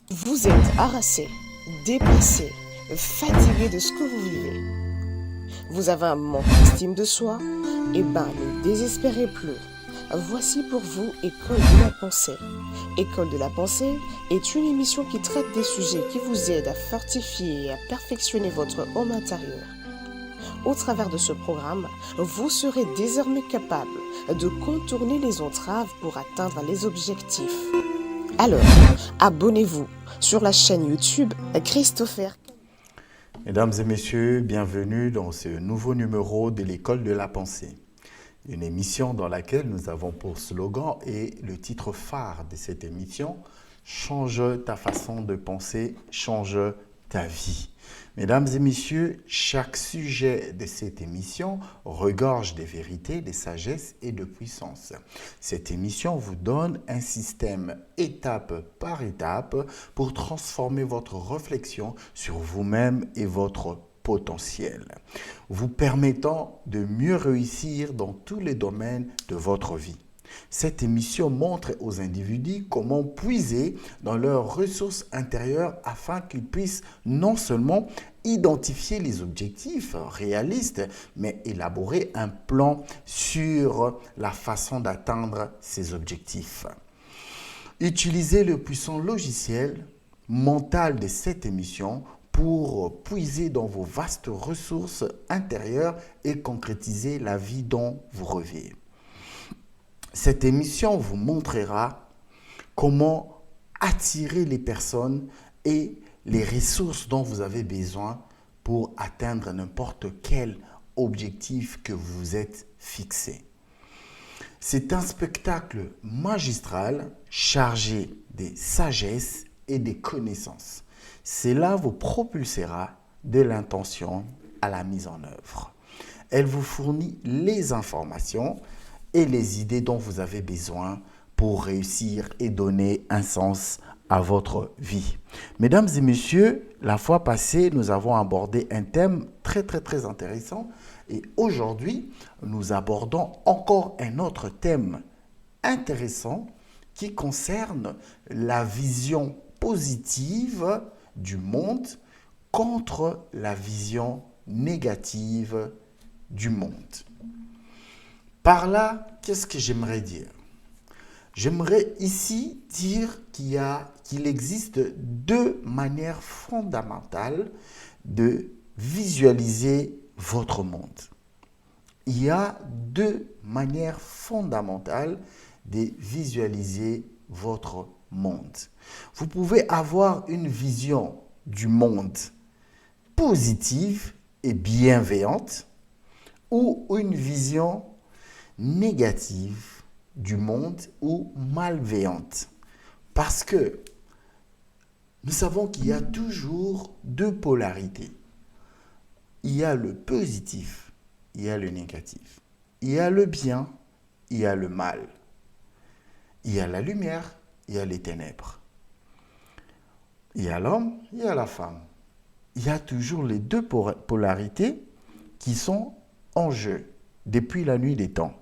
Vous êtes harassé, dépassé, fatigué de ce que vous vivez. Vous avez un manque d'estime de soi? Eh ben, ne désespérez plus. Voici pour vous École de la pensée. École de la pensée est une émission qui traite des sujets qui vous aident à fortifier et à perfectionner votre homme intérieur. Au travers de ce programme, vous serez désormais capable de contourner les entraves pour atteindre les objectifs. Alors, abonnez-vous sur la chaîne YouTube Christopher. Mesdames et messieurs, bienvenue dans ce nouveau numéro de l'École de la pensée. Une émission dans laquelle nous avons pour slogan et le titre phare de cette émission, change ta façon de penser, change ta vie. Mesdames et messieurs, chaque sujet de cette émission regorge de vérités, de sagesse et de puissance. Cette émission vous donne un système étape par étape pour transformer votre réflexion sur vous-même et votre potentiel, vous permettant de mieux réussir dans tous les domaines de votre vie. Cette émission montre aux individus comment puiser dans leurs ressources intérieures afin qu'ils puissent non seulement identifier les objectifs réalistes, mais élaborer un plan sur la façon d'atteindre ces objectifs. Utilisez le puissant logiciel mental de cette émission pour puiser dans vos vastes ressources intérieures et concrétiser la vie dont vous rêvez. Cette émission vous montrera comment attirer les personnes et les ressources dont vous avez besoin pour atteindre n'importe quel objectif que vous vous êtes fixé. C'est un spectacle magistral chargé de sagesse et de connaissances. Cela vous propulsera de l'intention à la mise en œuvre. Elle vous fournit les informations et les idées dont vous avez besoin pour réussir et donner un sens à votre vie. Mesdames et messieurs, la fois passée, nous avons abordé un thème très intéressant et aujourd'hui, nous abordons encore un autre thème intéressant qui concerne la vision positive du monde contre la vision négative du monde. Par là, qu'est-ce que j'aimerais dire? J'aimerais ici dire qu'il existe deux manières fondamentales de visualiser votre monde. Il y a deux manières fondamentales de visualiser votre monde. Vous pouvez avoir une vision du monde positive et bienveillante ou une vision négative du monde ou malveillante. Parce que nous savons qu'il y a toujours deux polarités. Il y a le positif, il y a le négatif. Il y a le bien, il y a le mal. Il y a la lumière, il y a les ténèbres. Il y a l'homme, il y a la femme. Il y a toujours les deux polarités qui sont en jeu depuis la nuit des temps.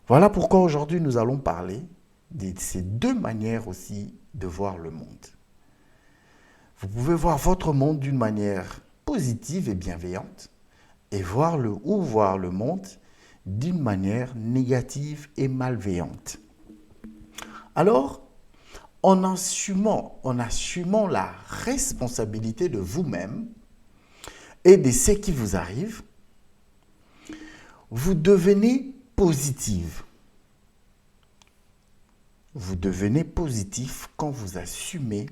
Voilà pourquoi aujourd'hui nous allons parler de ces deux manières aussi de voir le monde. Vous pouvez voir votre monde d'une manière positive et bienveillante et voir le monde d'une manière négative et malveillante. Alors, en assumant la responsabilité de vous-même et de ce qui vous arrive, vous devenez positive. Vous devenez positif quand vous assumez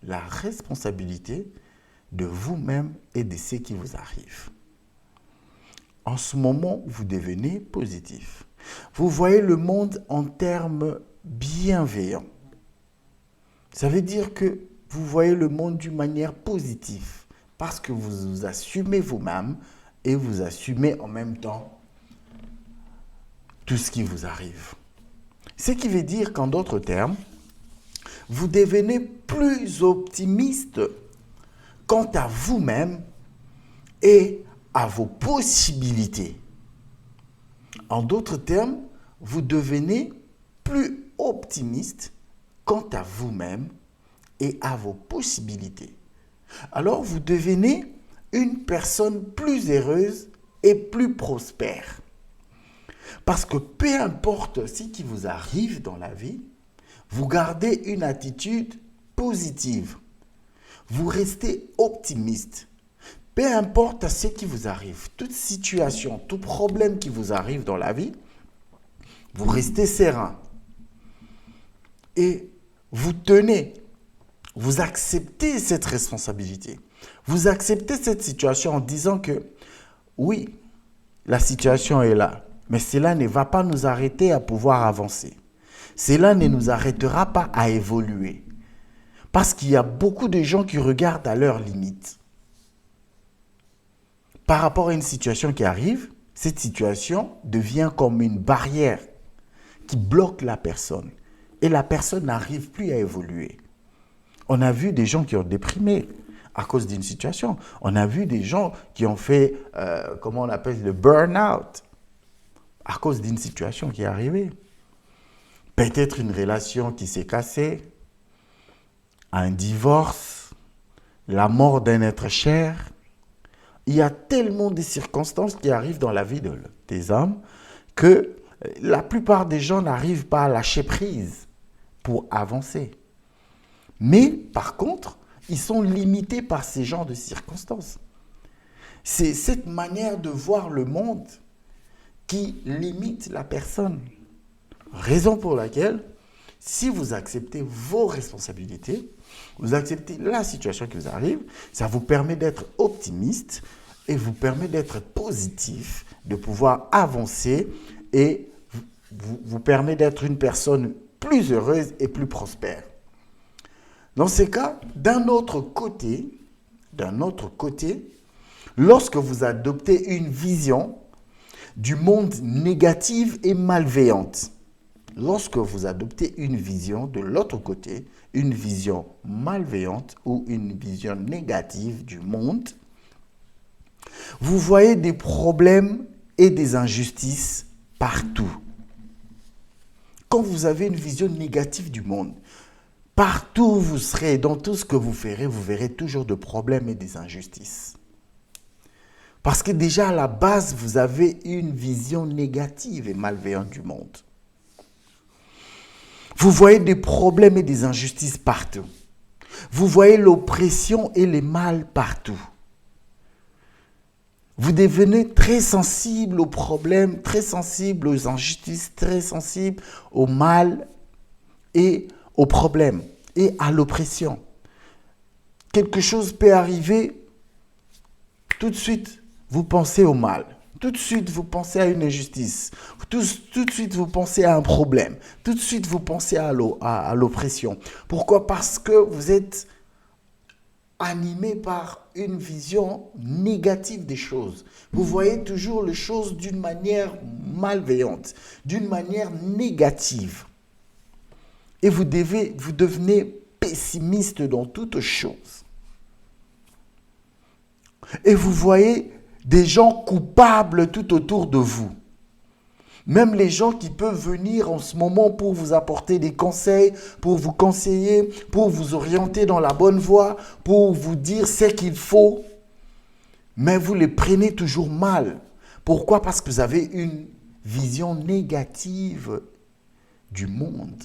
la responsabilité de vous-même et de ce qui vous arrive. En ce moment, vous devenez positif. Vous voyez le monde en termes bienveillants. Ça veut dire que vous voyez le monde d'une manière positive parce que vous assumez vous-même et vous assumez en même temps tout ce qui vous arrive. Ce qui veut dire qu'en d'autres termes, vous devenez plus optimiste quant à vous-même et à vos possibilités. En d'autres termes, vous devenez plus optimiste quant à vous-même et à vos possibilités, alors vous devenez une personne plus heureuse et plus prospère. Parce que peu importe ce qui vous arrive dans la vie, vous gardez une attitude positive. Vous restez optimiste. Peu importe ce qui vous arrive, toute situation, tout problème qui vous arrive dans la vie, vous restez serein. Et vous tenez, vous acceptez cette responsabilité. Vous acceptez cette situation en disant que oui, la situation est là, mais cela ne va pas nous arrêter à pouvoir avancer. Cela ne nous arrêtera pas à évoluer. Parce qu'il y a beaucoup de gens qui regardent à leurs limites. Par rapport à une situation qui arrive, cette situation devient comme une barrière qui bloque la personne. Et la personne n'arrive plus à évoluer. On a vu des gens qui ont déprimé à cause d'une situation. On a vu des gens qui ont fait, comment on appelle, le burn-out à cause d'une situation qui est arrivée. Peut-être une relation qui s'est cassée, un divorce, la mort d'un être cher. Il y a tellement de circonstances qui arrivent dans la vie des hommes que la plupart des gens n'arrivent pas à lâcher prise pour avancer. Mais par contre, ils sont limités par ces genres de circonstances. C'est cette manière de voir le monde qui limite la personne. Raison pour laquelle, si vous acceptez vos responsabilités, vous acceptez la situation qui vous arrive, ça vous permet d'être optimiste et vous permet d'être positif, de pouvoir avancer et vous permet d'être une personne plus heureuse et plus prospère. Dans ces cas, d'un autre côté, lorsque vous adoptez une vision du monde négative et malveillante, lorsque vous adoptez une vision de l'autre côté, une vision malveillante ou une vision négative du monde, vous voyez des problèmes et des injustices partout. Quand vous avez une vision négative du monde, partout où vous serez, dans tout ce que vous verrez toujours des problèmes et des injustices. Parce que déjà à la base, vous avez une vision négative et malveillante du monde. Vous voyez des problèmes et des injustices partout. Vous voyez l'oppression et les mal partout. Vous devenez très sensible aux problèmes, très sensible aux injustices, très sensible au mal et aux problèmes et à l'oppression. Quelque chose peut arriver, tout de suite, vous pensez au mal. Tout de suite, vous pensez à une injustice. Tout de suite, vous pensez à un problème. Tout de suite, vous pensez à l'oppression. Pourquoi? Parce que vous êtes animé par une vision négative des choses. Vous voyez toujours les choses d'une manière malveillante, d'une manière négative. Et vous devenez pessimiste dans toutes choses. Et vous voyez des gens coupables tout autour de vous. Même les gens qui peuvent venir en ce moment pour vous apporter des conseils, pour vous conseiller, pour vous orienter dans la bonne voie, pour vous dire ce qu'il faut. Mais vous les prenez toujours mal. Pourquoi? Parce que vous avez une vision négative du monde.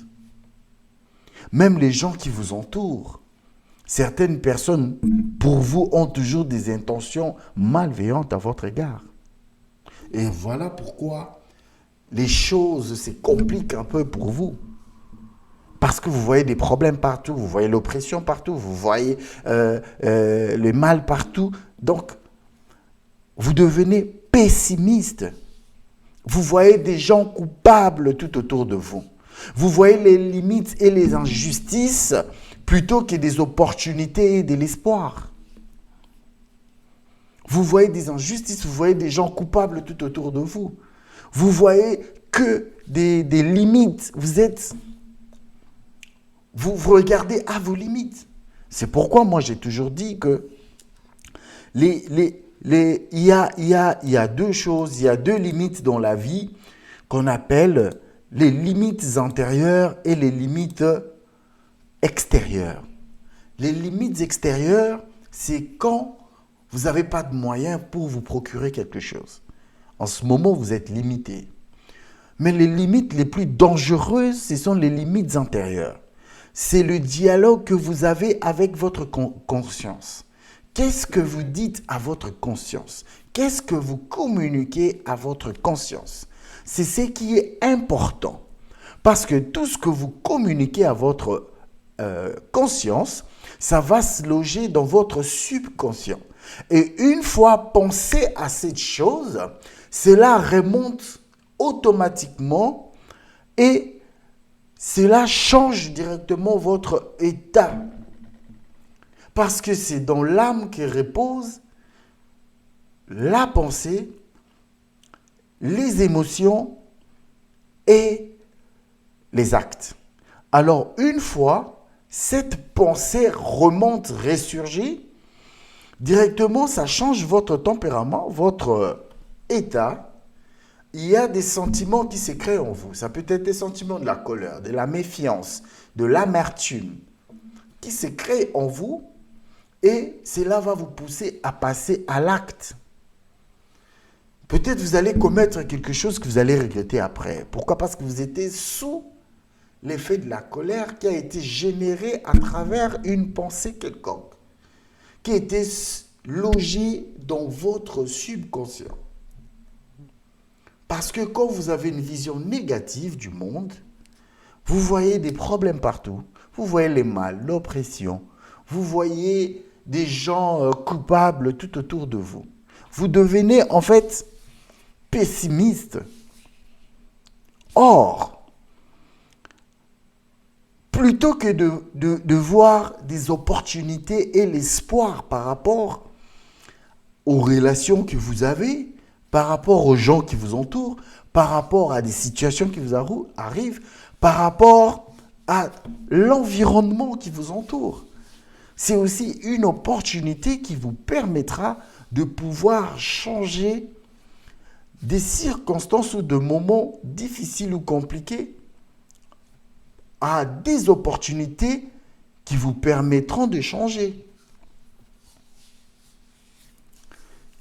Même les gens qui vous entourent, certaines personnes, pour vous, ont toujours des intentions malveillantes à votre égard. Et voilà pourquoi les choses se compliquent un peu pour vous. Parce que vous voyez des problèmes partout, vous voyez l'oppression partout, vous voyez le mal partout. Donc, vous devenez pessimiste. Vous voyez des gens coupables tout autour de vous. Vous voyez les limites et les injustices plutôt que des opportunités et de l'espoir. Vous voyez des injustices, vous voyez des gens coupables tout autour de vous. Vous voyez que des limites. Vous regardez à vos limites. C'est pourquoi moi j'ai toujours dit que il y a deux choses, il y a deux limites dans la vie qu'on appelle les limites intérieures et les limites extérieures. Les limites extérieures, c'est quand vous n'avez pas de moyens pour vous procurer quelque chose. En ce moment, vous êtes limité. Mais les limites les plus dangereuses, ce sont les limites intérieures. C'est le dialogue que vous avez avec votre conscience. Qu'est-ce que vous dites à votre conscience? Qu'est-ce que vous communiquez à votre conscience? C'est ce qui est important. Parce que tout ce que vous communiquez à votre conscience, ça va se loger dans votre subconscient. Et une fois pensé à cette chose, cela remonte automatiquement et cela change directement votre état. Parce que c'est dans l'âme que repose la pensée, les émotions et les actes. Alors, une fois cette pensée remonte, ressurgit, directement, ça change votre tempérament, votre état. Il y a des sentiments qui se créent en vous. Ça peut être des sentiments de la colère, de la méfiance, de l'amertume, qui se créent en vous et cela va vous pousser à passer à l'acte. Peut-être vous allez commettre quelque chose que vous allez regretter après. Pourquoi? Parce que vous étiez sous l'effet de la colère qui a été générée à travers une pensée quelconque, qui était logée dans votre subconscient. Parce que quand vous avez une vision négative du monde, vous voyez des problèmes partout. Vous voyez les mal, l'oppression. Vous voyez des gens coupables tout autour de vous. Vous devenez en fait pessimiste. Or, plutôt que de voir des opportunités et l'espoir par rapport aux relations que vous avez, par rapport aux gens qui vous entourent, par rapport à des situations qui vous arrivent, par rapport à l'environnement qui vous entoure. C'est aussi une opportunité qui vous permettra de pouvoir changer des circonstances ou de moments difficiles ou compliqués à des opportunités qui vous permettront de changer.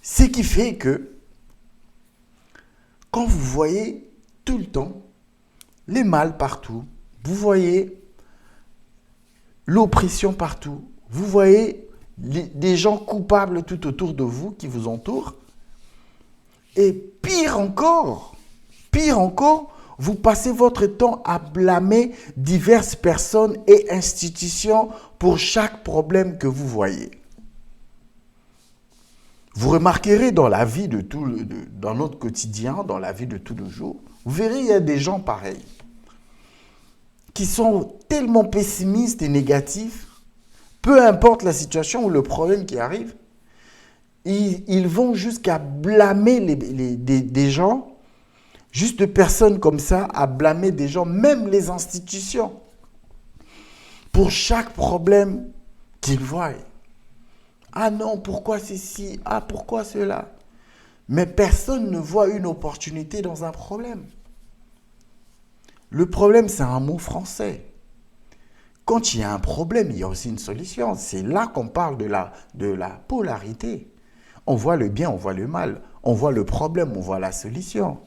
Ce qui fait que quand vous voyez tout le temps les mal partout, vous voyez l'oppression partout, vous voyez des gens coupables tout autour de vous qui vous entourent, et pire encore, vous passez votre temps à blâmer diverses personnes et institutions pour chaque problème que vous voyez. Vous remarquerez dans la vie dans notre quotidien, dans la vie de tous les jours, vous verrez, il y a des gens pareils qui sont tellement pessimistes et négatifs, peu importe la situation ou le problème qui arrive, ils vont jusqu'à blâmer des gens, juste de personnes comme ça, à blâmer des gens, même les institutions, pour chaque problème qu'ils voient. Ah non, pourquoi ceci? Ah, pourquoi cela? Mais personne ne voit une opportunité dans un problème. Le problème, c'est un mot français. Quand il y a un problème, il y a aussi une solution. C'est là qu'on parle de la polarité. On voit le bien, on voit le mal. On voit le problème, on voit la solution.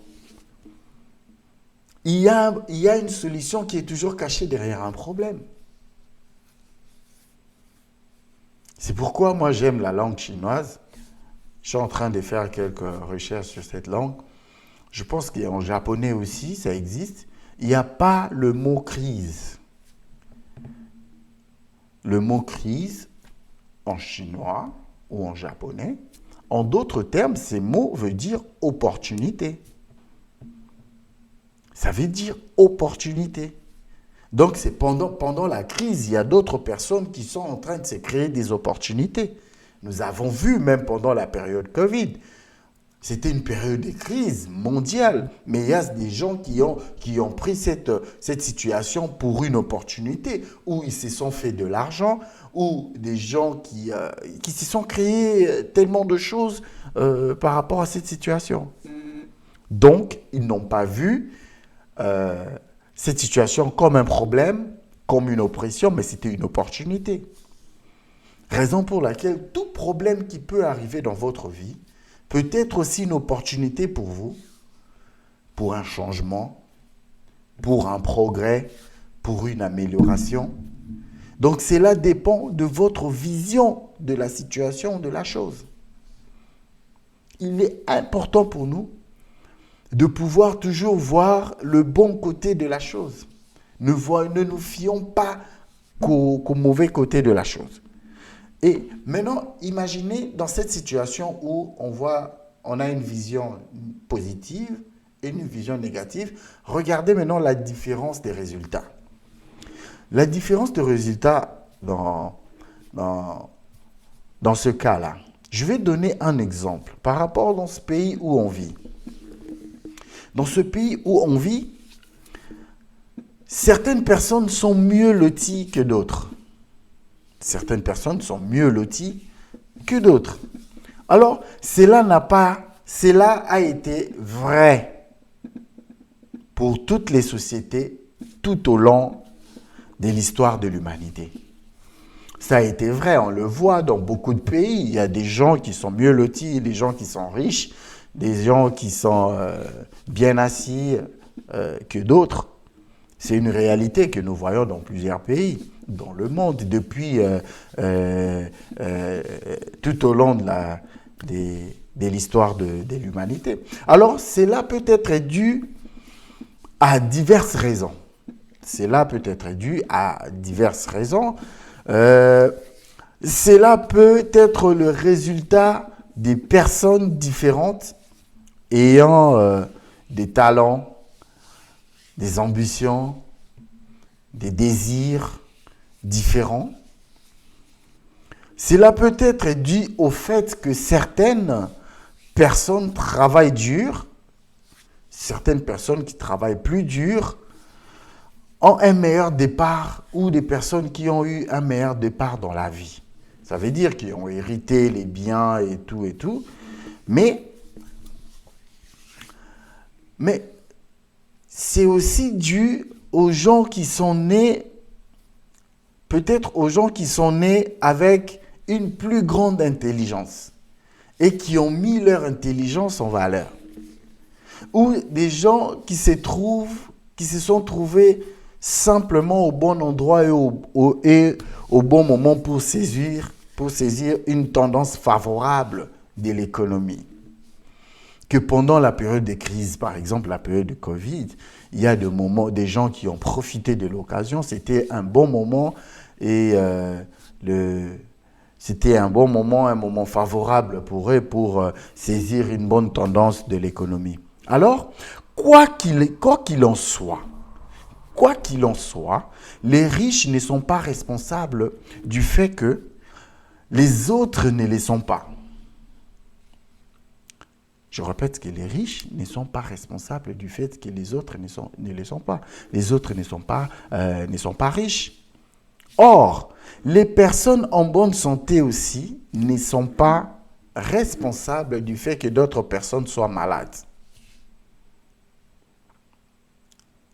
Il y a une solution qui est toujours cachée derrière un problème. C'est pourquoi moi j'aime la langue chinoise. Je suis en train de faire quelques recherches sur cette langue. Je pense qu'en japonais aussi, ça existe. Il n'y a pas le mot crise. Le mot crise, en chinois ou en japonais, en d'autres termes, ces mots veut dire opportunité. Ça veut dire opportunité. Donc, c'est pendant la crise, il y a d'autres personnes qui sont en train de se créer des opportunités. Nous avons vu, même pendant la période Covid, c'était une période de crise mondiale. Mais il y a des gens qui ont pris cette situation pour une opportunité, où ils se sont fait de l'argent, ou des gens qui se sont créés tellement de choses par rapport à cette situation. Donc, ils n'ont pas vu cette situation comme un problème, comme une oppression, mais c'était une opportunité. Raison pour laquelle tout problème qui peut arriver dans votre vie peut être aussi une opportunité pour vous, pour un changement, pour un progrès, pour une amélioration. Donc cela dépend de votre vision de la situation, de la chose. Il est important pour nous de pouvoir toujours voir le bon côté de la chose. Ne nous fions pas qu'au mauvais côté de la chose. Et maintenant, imaginez dans cette situation où on a une vision positive et une vision négative. Regardez maintenant la différence des résultats. La différence de résultats dans ce cas-là. Je vais donner un exemple par rapport dans ce pays où on vit. Dans ce pays où on vit, certaines personnes sont mieux loties que d'autres. Certaines personnes sont mieux loties que d'autres. Alors, cela a été vrai pour toutes les sociétés tout au long de l'histoire de l'humanité. Ça a été vrai, on le voit dans beaucoup de pays. Il y a des gens qui sont mieux lotis, des gens qui sont riches, des gens qui sont bien assis que d'autres. C'est une réalité que nous voyons dans plusieurs pays, dans le monde, depuis tout au long de l'histoire de l'humanité. Alors, cela peut être dû à diverses raisons. Cela peut être dû à diverses raisons. Cela peut être le résultat des personnes différentes ayant des talents, des ambitions, des désirs différents. Cela peut être dû au fait que certaines personnes travaillent dur, certaines personnes qui travaillent plus dur ont un meilleur départ ou des personnes qui ont eu un meilleur départ dans la vie. Ça veut dire qu'ils ont hérité les biens et tout. Mais c'est aussi dû aux gens qui sont nés, peut-être aux gens qui sont nés avec une plus grande intelligence et qui ont mis leur intelligence en valeur. Ou des gens qui se sont trouvés simplement au bon endroit et au bon moment pour saisir une tendance favorable de l'économie. Que pendant la période de crise, par exemple la période de Covid, il y a des gens qui ont profité de l'occasion. C'était un bon moment et c'était un bon moment, un moment favorable pour eux pour saisir une bonne tendance de l'économie. Alors, quoi qu'il en soit, les riches ne sont pas responsables du fait que les autres ne les sont pas. Je répète que les riches ne sont pas responsables du fait que les autres ne les sont pas. Les autres ne sont pas riches. Or, les personnes en bonne santé aussi ne sont pas responsables du fait que d'autres personnes soient malades.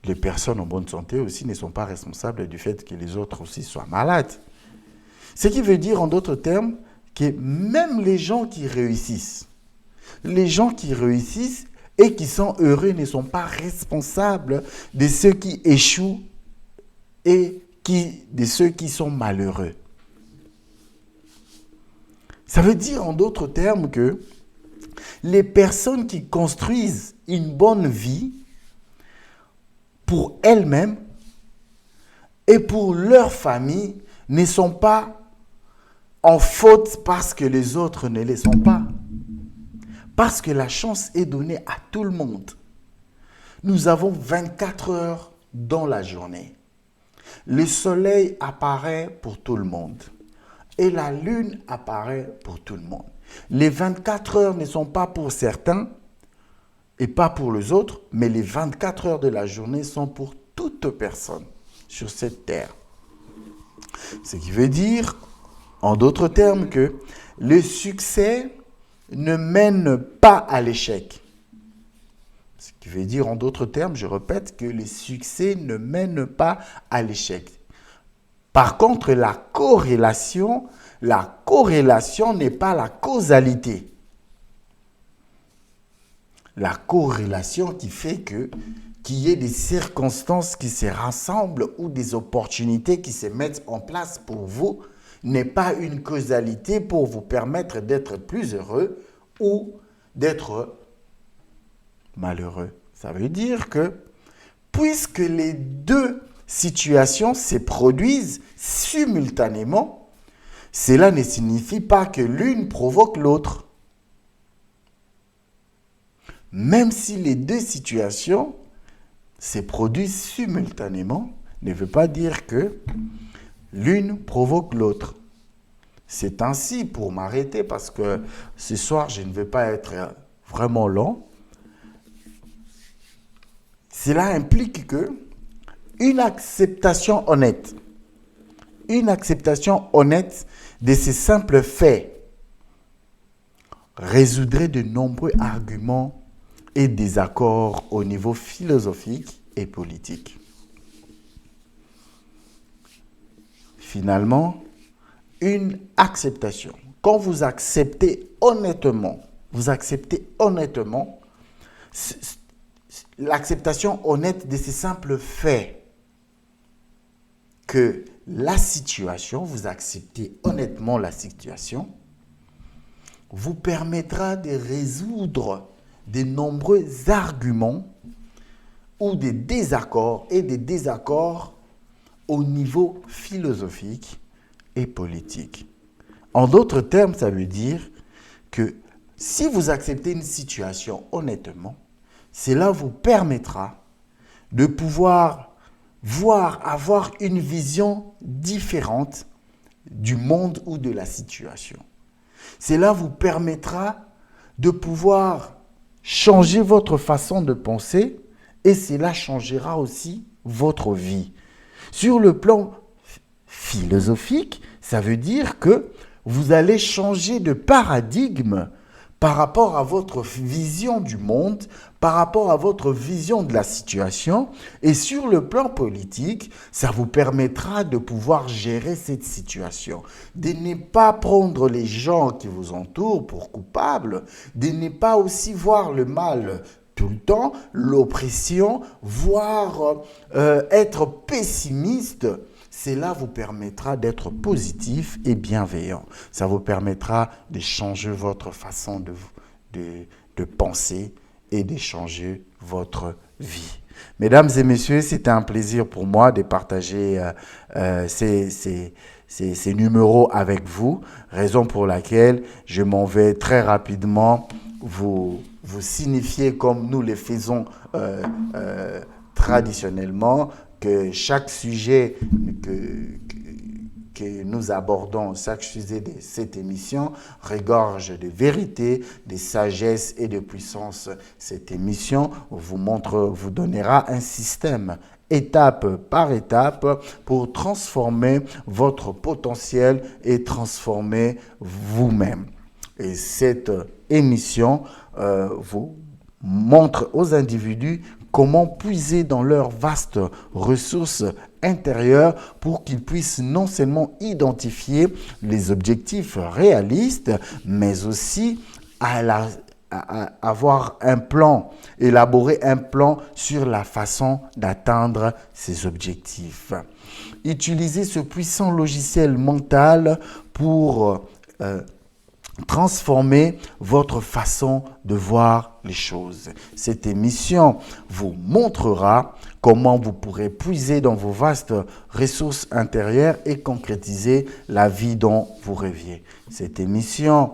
Les personnes en bonne santé aussi ne sont pas responsables du fait que les autres aussi soient malades. Ce qui veut dire en d'autres termes que même les gens qui réussissent et qui sont heureux ne sont pas responsables de ceux qui échouent et de ceux qui sont malheureux. Ça veut dire en d'autres termes que les personnes qui construisent une bonne vie pour elles-mêmes et pour leur famille ne sont pas en faute parce que les autres ne les sont pas. Parce que la chance est donnée à tout le monde. Nous avons 24 heures dans la journée. Le soleil apparaît pour tout le monde. Et la lune apparaît pour tout le monde. Les 24 heures ne sont pas pour certains et pas pour les autres, mais les 24 heures de la journée sont pour toute personne sur cette terre. Ce qui veut dire, en d'autres termes, que le succès ne mène pas à l'échec. Ce qui veut dire, en d'autres termes, je répète, que le succès ne mène pas à l'échec. Par contre, la corrélation La corrélation n'est pas la causalité. La corrélation qui fait qu'il y ait des circonstances qui se rassemblent ou des opportunités qui se mettent en place pour vous n'est pas une causalité pour vous permettre d'être plus heureux ou d'être malheureux. Ça veut dire que puisque les deux situations se produisent simultanément, cela ne signifie pas que l'une provoque l'autre. Même si les deux situations se produisent simultanément, ne veut pas dire que l'une provoque l'autre. C'est ainsi, pour m'arrêter, parce que ce soir, je ne vais pas être vraiment long. Cela implique que une acceptation honnête de ces simples faits résoudrait de nombreux arguments et désaccords au niveau philosophique et politique. Finalement, une acceptation. Quand vous acceptez honnêtement, l'acceptation honnête de ces simples faits, que la situation, vous acceptez honnêtement la situation, vous permettra de résoudre de nombreux arguments ou des désaccords au niveau philosophique et politique. En d'autres termes, ça veut dire que si vous acceptez une situation honnêtement, cela vous permettra de pouvoir avoir une vision différente du monde ou de la situation. Cela vous permettra de pouvoir changer votre façon de penser et cela changera aussi votre vie. Sur le plan philosophique, ça veut dire que vous allez changer de paradigme par rapport à votre vision du monde, par rapport à votre vision de la situation. Et sur le plan politique, ça vous permettra de pouvoir gérer cette situation, de ne pas prendre les gens qui vous entourent pour coupables, de ne pas aussi voir le mal tout le temps, l'oppression, voire être pessimiste. Cela vous permettra d'être positif et bienveillant. Ça vous permettra de changer votre façon de penser et de changer votre vie. Mesdames et messieurs, c'était un plaisir pour moi de partager ces numéros avec vous, raison pour laquelle je m'en vais très rapidement vous signifier, comme nous le faisons traditionnellement, que chaque sujet que nous abordons, chaque sujet de cette émission regorge de vérité, de sagesse et de puissance. Cette émission vous donnera un système étape par étape pour transformer votre potentiel et transformer vous-même. Et cette émission vous montre aux individus comment puiser dans leurs vastes ressources intérieures pour qu'ils puissent non seulement identifier les objectifs réalistes, mais aussi avoir un plan, élaborer un plan sur la façon d'atteindre ces objectifs. Utilisez ce puissant logiciel mental pour transformer votre façon de voir les choses. Cette émission vous montrera comment vous pourrez puiser dans vos vastes ressources intérieures et concrétiser la vie dont vous rêviez. Cette émission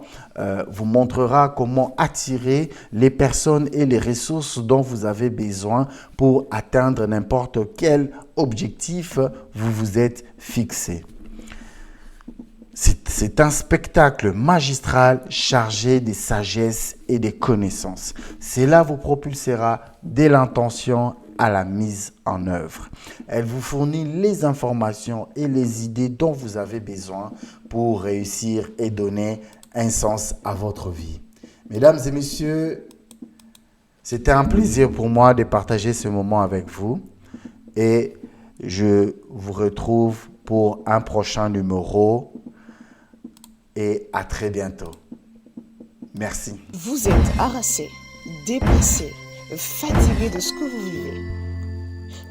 vous montrera comment attirer les personnes et les ressources dont vous avez besoin pour atteindre n'importe quel objectif vous vous êtes fixé. C'est un spectacle magistral chargé de sagesse et de connaissances. Cela vous propulsera dès l'intention à la mise en œuvre. Elle vous fournit les informations et les idées dont vous avez besoin pour réussir et donner un sens à votre vie. Mesdames et messieurs, c'était un plaisir pour moi de partager ce moment avec vous et je vous retrouve pour un prochain numéro et à très bientôt. Merci. Vous êtes harassé, dépassé, fatigué de ce que vous vivez.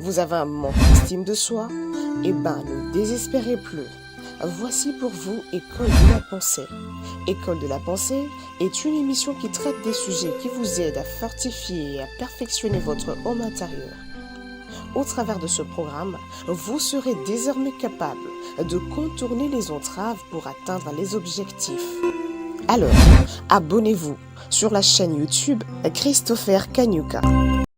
Vous avez un manque d'estime de soi? Eh ben, ne désespérez plus. Voici pour vous École de la pensée. École de la pensée est une émission qui traite des sujets qui vous aident à fortifier et à perfectionner votre homme intérieur. Au travers de ce programme, vous serez désormais capable de contourner les entraves pour atteindre les objectifs. Alors, abonnez-vous sur la chaîne YouTube Christopher Kanyuka.